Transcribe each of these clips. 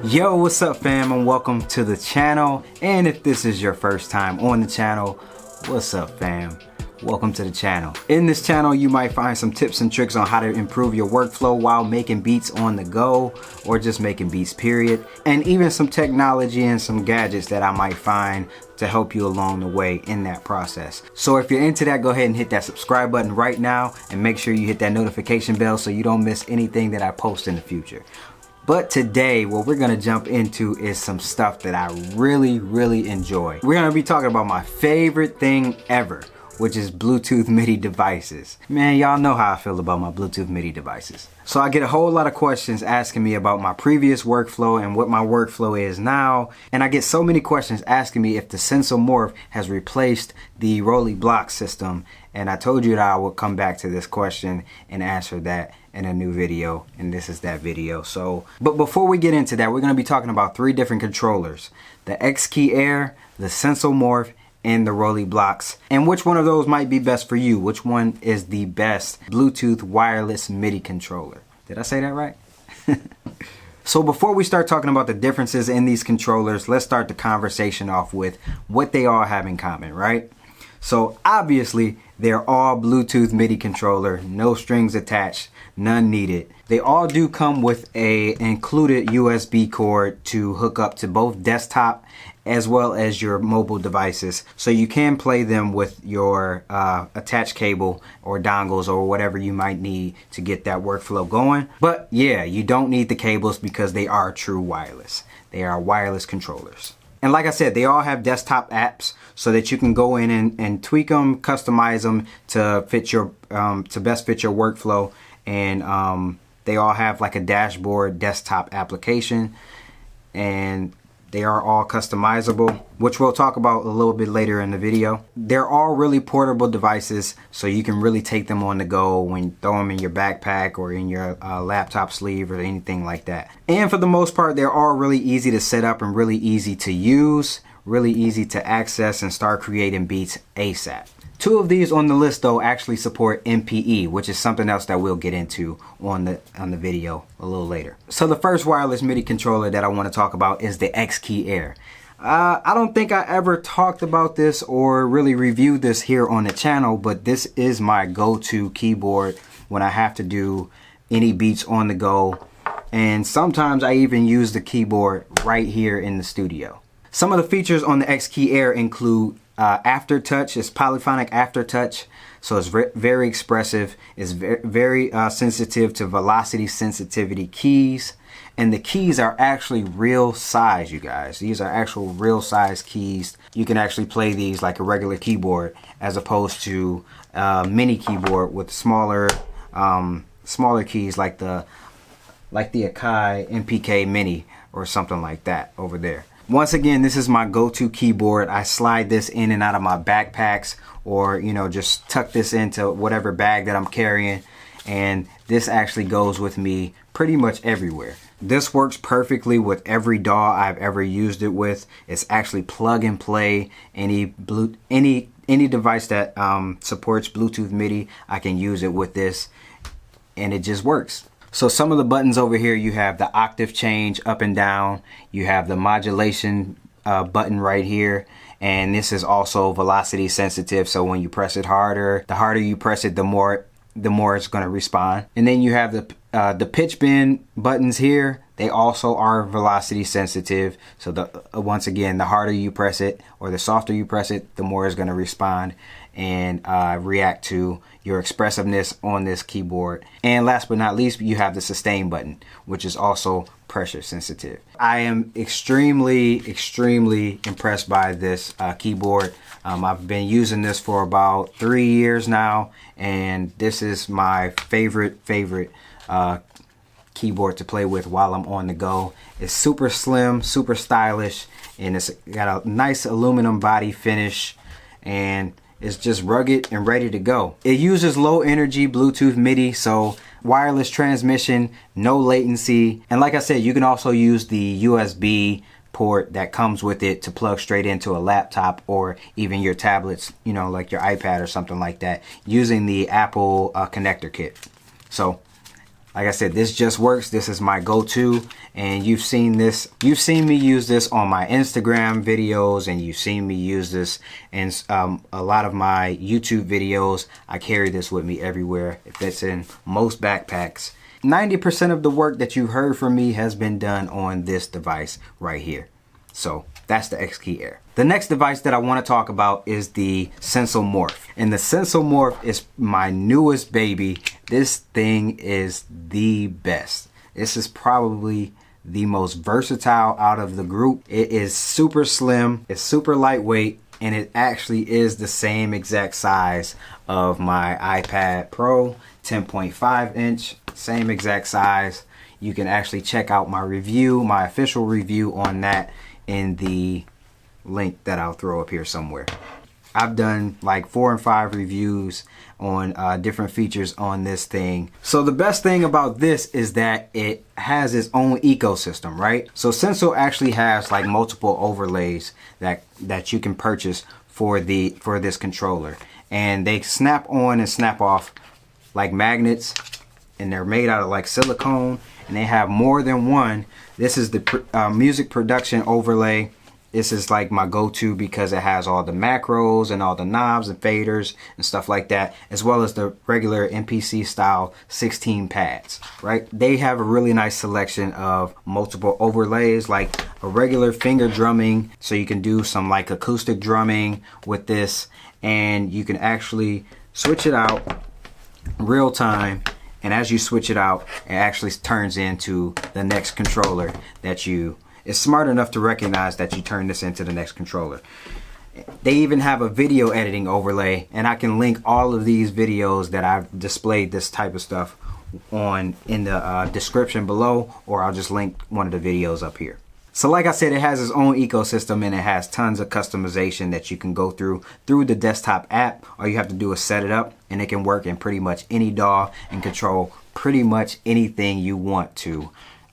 Yo, what's up fam, and welcome to the channel. And if this is your first time on the channel, what's up fam? Welcome to the channel. In this channel, you might find some tips and tricks on how to improve your workflow while making beats on the go, or just making beats period, and even some technology and some gadgets that I might find to help you along the way in that process. So if you're into that, go ahead and hit that subscribe button right now, and make sure you hit that notification bell so you don't miss anything that I post in the future. But today, what we're gonna jump into is some stuff that I really enjoy. We're gonna be talking about my favorite thing ever, which is Bluetooth MIDI devices. Man, y'all know how I feel about my Bluetooth MIDI devices. So I get a whole lot of questions asking me about my previous workflow and what my workflow is now. And I get so many questions asking me if the Sensel Morph has replaced the Roli Blocks system. And I told you that I would come back to this question and answer that in a new video, and this is that video. But before we get into that, we're gonna be talking about 3 different controllers: the Xkey Air, the Sensel Morph, and the Roli Blocks, and which one of those might be best for you. Which one is the best Bluetooth wireless MIDI controller? Did I say that right? So before we start talking about the differences in these controllers, let's start the conversation off with what they all have in common, right? So obviously they're all Bluetooth MIDI controller, no strings attached, none needed. They all do come with a included USB cord to hook up to both desktop as well as your mobile devices. So you can play them with your attached cable or dongles or whatever you might need to get that workflow going. But yeah, you don't need the cables because they are true wireless. They are wireless controllers. And like I said, they all have desktop apps so that you can go in and tweak them, customize them to fit your to best fit your workflow. And they all have like a dashboard desktop application, and they are all customizable, which we'll talk about a little bit later in the video. They're all really portable devices, so you can really take them on the go when you throw them in your backpack or in your laptop sleeve or anything like that. And for the most part, they're all really easy to set up and really easy to use, really easy to access and start creating beats ASAP. 2 of these on the list though actually support MPE, which is something else that we'll get into on the video a little later. So the first wireless MIDI controller that I want to talk about is the Xkey Air. I don't think I ever talked about this or really reviewed this here on the channel, but this is my go-to keyboard when I have to do any beats on the go. And sometimes I even use the keyboard right here in the studio. Some of the features on the Xkey Air include aftertouch. It's polyphonic aftertouch, so it's very expressive. It's very sensitive to velocity sensitivity keys, and the keys are actually real size, you guys. These are actual real size keys. You can actually play these like a regular keyboard as opposed to a mini keyboard with smaller keys like the Xkey MPK Mini or something like that over there. Once again, this is my go-to keyboard. I slide this in and out of my backpacks, or just tuck this into whatever bag that I'm carrying, and this actually goes with me pretty much everywhere. This works perfectly with every DAW I've ever used it with. It's actually plug and play. Any device that supports Bluetooth MIDI, I can use it with this, and it just works. So some of the buttons over here, you have the octave change up and down. You have the modulation button right here. And this is also velocity sensitive. So when you press it harder, the harder you press it, the more it's going to respond. And then you have the pitch bend buttons here. They also are velocity sensitive. So once again, the harder you press it or the softer you press it, the more it's going to respond and react to your expressiveness on this keyboard. And last but not least, you have the sustain button, which is also pressure sensitive. I am extremely impressed by this keyboard. I've been using this for about 3 years now, and this is my favorite keyboard to play with while I'm on the go. It's super slim, super stylish, and it's got a nice aluminum body finish, and it's just rugged and ready to go. It uses low energy Bluetooth MIDI, so wireless transmission, no latency. And like I said, you can also use the USB port that comes with it to plug straight into a laptop or even your tablets, like your iPad or something like that, using the Apple connector kit. So Like I said, this just works. This is my go-to, and you've seen me use this on my Instagram videos, and you've seen me use this in a lot of my YouTube videos. I carry this with me everywhere. It fits in most backpacks. 90% of the work that you've heard from me has been done on this device right here. So that's the Xkey Air. The next device that I want to talk about is the Sensel Morph. And the Sensel Morph is my newest baby. This thing is the best. This is probably the most versatile out of the group. It is super slim, it's super lightweight, and it actually is the same exact size of my iPad Pro 10.5 inch, same exact size. You can actually check out my review, my official review on that in the link that I'll throw up here somewhere. I've done like 4 and 5 reviews on different features on this thing. So the best thing about this is that it has its own ecosystem, right? So Sensel actually has like multiple overlays that you can purchase for this controller, and they snap on and snap off like magnets, and they're made out of like silicone, and they have more than one. This is the music production overlay. This is like my go-to because it has all the macros and all the knobs and faders and stuff like that, as well as the regular MPC style 16 pads, right? They have a really nice selection of multiple overlays, like a regular finger drumming, so you can do some like acoustic drumming with this, and you can actually switch it out real time. And as you switch it out, it actually turns into the next controller that it's smart enough to recognize that you turn this into the next controller. They even have a video editing overlay, and I can link all of these videos that I've displayed this type of stuff on in the description below, or I'll just link one of the videos up here. So like I said, it has its own ecosystem, and it has tons of customization that you can go through the desktop app. All you have to do is set it up, and it can work in pretty much any DAW and control pretty much anything you want to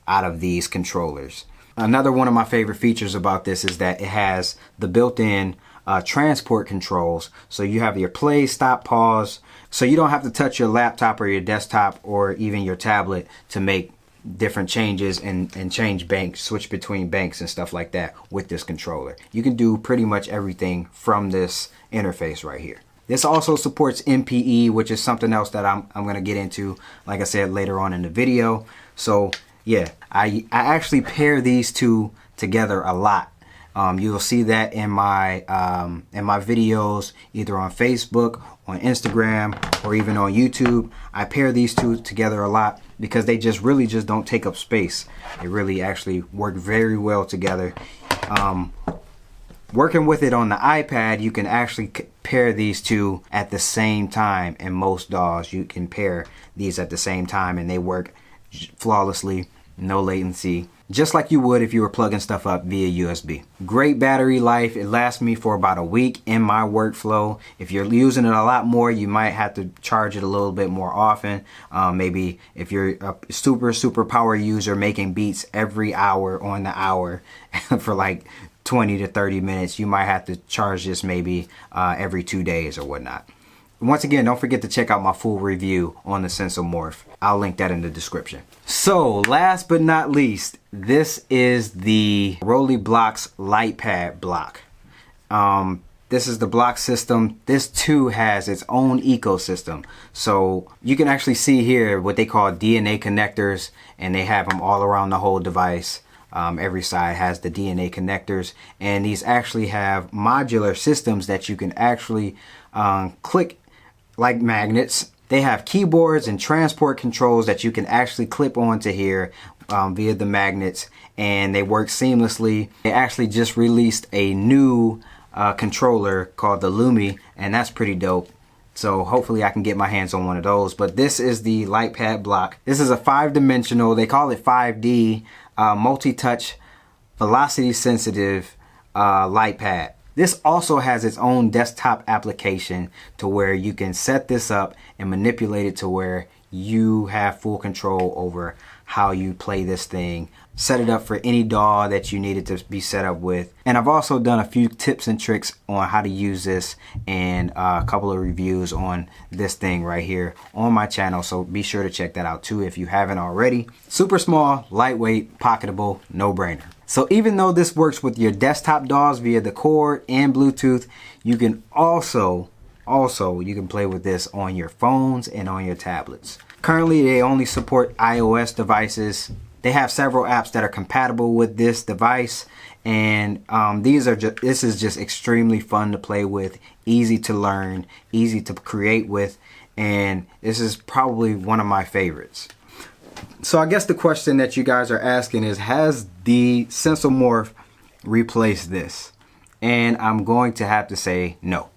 out of these controllers. Another one of my favorite features about this is that it has the built-in transport controls. So you have your play, stop, pause. So you don't have to touch your laptop or your desktop or even your tablet to make different changes and change banks, switch between banks and stuff like that with this controller. You can do pretty much everything from this interface right here. This also supports MPE, which is something else that I'm going to get into, like I said, later on in the video. So yeah, I actually pair these two together a lot. You'll see that in my videos, either on Facebook, on Instagram, or even on YouTube. I pair these two together a lot because they really don't take up space. They really actually work very well together. Working with it on the iPad, you can actually pair these two at the same time. In most DAWs, you can pair these at the same time, and they work flawlessly, no latency, just like you would if you were plugging stuff up via USB. Great battery life. It lasts me for about a week in my workflow. If you're using it a lot more, you might have to charge it a little bit more often. Maybe if you're a super power user making beats every hour on the hour for like 20 to 30 minutes, you might have to charge this maybe every 2 days or whatnot. Once again, don't forget to check out my full review on the Sensel Morph. I'll link that in the description. So last but not least, this is the Roli Blocks light pad block. This is the block system. This too has its own ecosystem. So you can actually see here what they call DNA connectors, and they have them all around the whole device. Every side has the DNA connectors, and these actually have modular systems that you can actually click like magnets. They have keyboards and transport controls that you can actually clip onto here via the magnets, and they work seamlessly. They actually just released a new controller called the Lumi, and that's pretty dope. So hopefully I can get my hands on one of those. But this is the light pad block. This is a 5-dimensional, they call it 5D, multi-touch, velocity sensitive light pad. This also has its own desktop application to where you can set this up and manipulate it to where you have full control over how you play this thing, set it up for any DAW that you needed to be set up with. And I've also done a few tips and tricks on how to use this and a couple of reviews on this thing right here on my channel. So be sure to check that out too if you haven't already. Super small, lightweight, pocketable, no brainer. So even though this works with your desktop DAWs via the cord and Bluetooth, you can also you can play with this on your phones and on your tablets. Currently, they only support iOS devices. They have several apps that are compatible with this device, and this is just extremely fun to play with, easy to learn, easy to create with, and this is probably one of my favorites. So I guess the question that you guys are asking is, has the Sensel Morph replaced this? And I'm going to have to say no.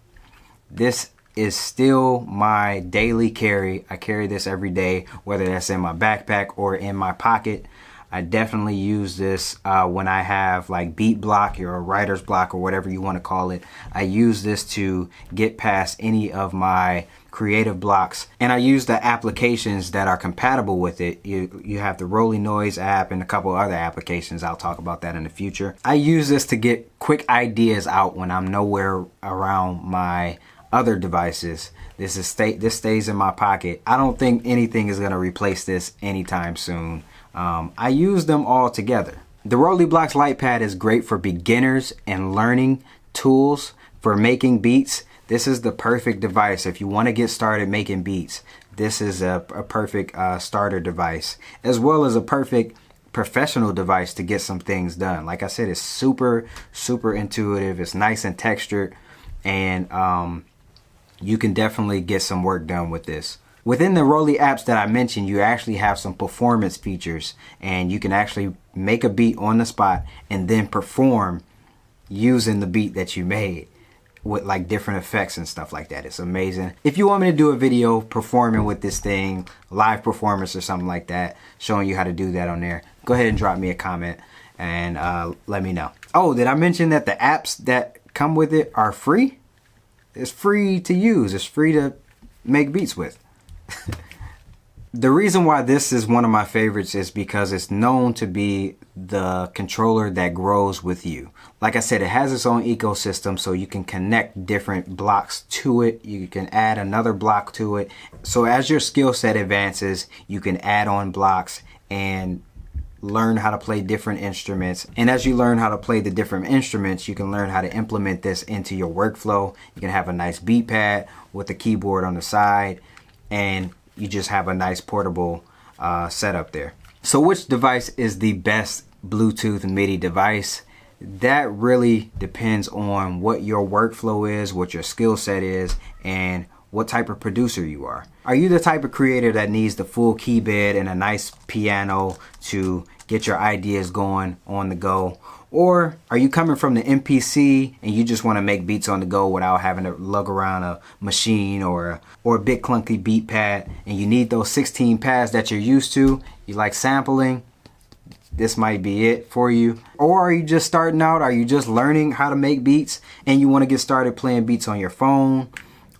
This is still my daily carry. I carry this every day, whether that's in my backpack or in my pocket. I definitely use this when I have like beat block or writer's block or whatever you want to call it. I use this to get past any of my creative blocks, and I use the applications that are compatible with it. You have the Roli Noise app and a couple other applications. I'll talk about that in the future. I use this to get quick ideas out when I'm nowhere around my other devices. This stays in my pocket. I don't think anything is going to replace this anytime soon. I use them all together. The Roli Blocks light pad is great for beginners and learning tools for making beats. This is the perfect device if you want to get started making beats. This is a perfect starter device, as well as a perfect professional device to get some things done. Like I said, it's super intuitive. It's nice and textured, and you can definitely get some work done with this. Within the Roli apps that I mentioned, you actually have some performance features, and you can actually make a beat on the spot and then perform using the beat that you made with like different effects and stuff like that. It's amazing. If you want me to do a video performing with this thing, live performance or something like that, showing you how to do that on there, go ahead and drop me a comment and let me know. Oh, did I mention that the apps that come with it are free? It's free to use. It's free to make beats with. The reason why this is one of my favorites is because it's known to be the controller that grows with you. Like I said, it has its own ecosystem, so you can connect different blocks to it. You can add another block to it. So as your skill set advances, you can add on blocks and learn how to play different instruments. And as you learn how to play the different instruments, you can learn how to implement this into your workflow. You can have a nice beat pad with a keyboard on the side, and you just have a nice portable setup there. So which device is the best Bluetooth MIDI device? That really depends on what your workflow is, what your skill set is, and what type of producer you are. Are you the type of creator that needs the full key bed and a nice piano to get your ideas going on the go? Or are you coming from the MPC and you just want to make beats on the go without having to lug around a machine or a big clunky beat pad, and you need those 16 pads that you're used to? You like sampling? This might be it for you. Or are you just starting out? Are you just learning how to make beats and you want to get started playing beats on your phone?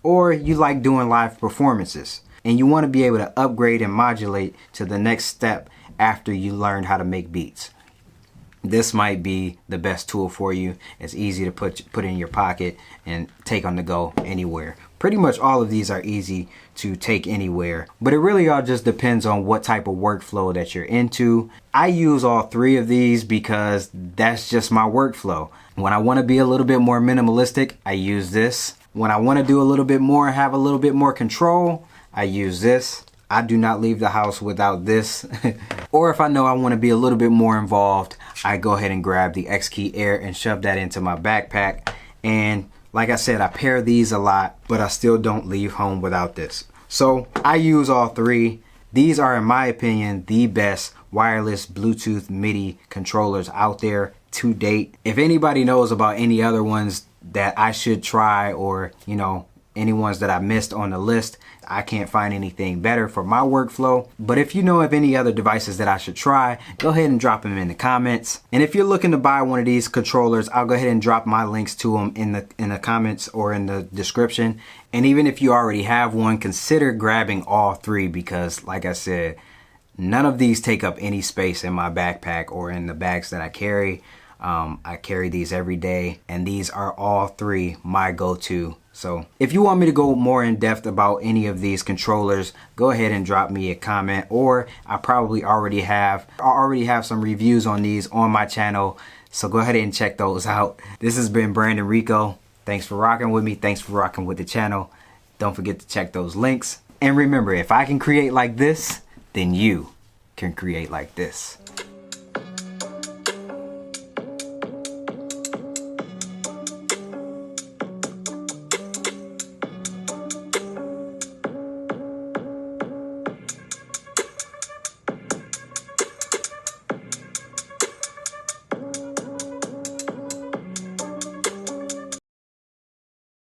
Or you like doing live performances and you want to be able to upgrade and modulate to the next step after you learn how to make beats? This might be the best tool for you. It's easy to put in your pocket and take on the go anywhere. Pretty much all of these are easy to take anywhere, but it really all just depends on what type of workflow that you're into. I use all three of these because that's just my workflow. When I want to be a little bit more minimalistic, I use this. When I want to do a little bit more, have a little bit more control, I use this. I do not leave the house without this. Or if I know I want to be a little bit more involved, I go ahead and grab the Xkey Air and shove that into my backpack. And like I said, I pair these a lot, but I still don't leave home without this. So I use all three. These are, in my opinion, the best wireless Bluetooth MIDI controllers out there to date. If anybody knows about any other ones that I should try, or you know, any ones that I missed on the list, I can't find anything better for my workflow. But if you know of any other devices that I should try, go ahead and drop them in the comments. And if you're looking to buy one of these controllers, I'll go ahead and drop my links to them in the comments or in the description. And even if you already have one, consider grabbing all three, because like I said, None of these take up any space in my backpack or in the bags that I carry. I carry these every day, and these are all three my go-to. So if you want me to go more in depth about any of these controllers, go ahead and drop me a comment, or I probably already have some reviews on these on my channel. So go ahead and check those out. This has been Brandon Rico. Thanks for rocking with me. Thanks for rocking with the channel. Don't forget to check those links. And remember, if I can create like this, then you can create like this.